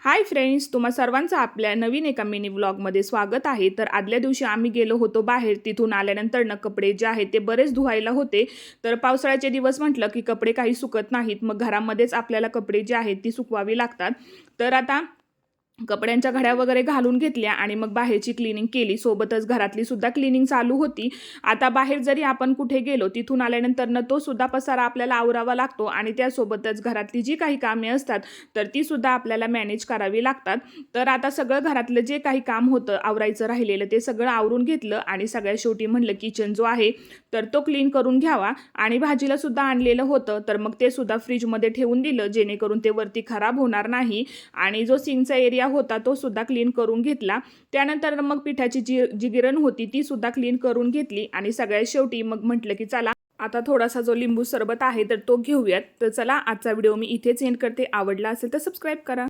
Hi friends, तुम्हा सर्वांचं आपल्या नवीन एका मिनी व्लॉगमध्ये स्वागत आहे। तर आदल्या दिवशी आम्ही गेलो होतो बाहेर, तिथून आल्यानंतर कपडे जे आहेत ते बरेच धुवायला होते। तर पावसाळ्याचे दिवस म्हटलं की कपडे काही सुकत नाहीत, मग घरामध्येच आपल्याला कपडे जे आहेत ती सुकवावी लागतात। तर आता कपड्यांच्या घड्या वगैरे घालून घेतल्या आणि मग बाहेरची क्लिनिंग केली, सोबतच घरातली सुद्धा क्लिनिंग चालू होती। आता बाहेर जरी आपण कुठे गेलो, तिथून आल्यानंतर तो सुद्धा पसारा आपल्याला आवरावा लागतो आणि त्यासोबतच घरातली जी काही कामे असतात तर ती सुद्धा आपल्याला मॅनेज करावी लागतात। तर आता सगळं घरातलं जे काही काम होतं आवरायचं राहिलेलं ते सगळं आवरून घेतलं आणि सगळ्यात शेवटी म्हणलं किचन जो आहे तर तो क्लीन करून घ्यावा। आणि भाजीला सुद्धा आणलेलं होतं तर मग ते सुद्धा फ्रीजमध्ये ठेवून दिलं, जेणेकरून ते वरती खराब होणार नाही। आणि जो सिंकचा एरिया होता तो सुद्धा क्लीन करून घेतला। त्यानंतर मग पिठाची जी गिरण होती ती सुद्धा क्लीन करून घेतली आणि सगळ्यात शेवटी मग म्हटलं की चला आता थोडासा जो लिंबू सरबत आहे तर तो घेऊयात। तर चला, आजचा व्हिडिओ मी इथेच एंड करते। आवडला असेल तर सबस्क्राईब करा।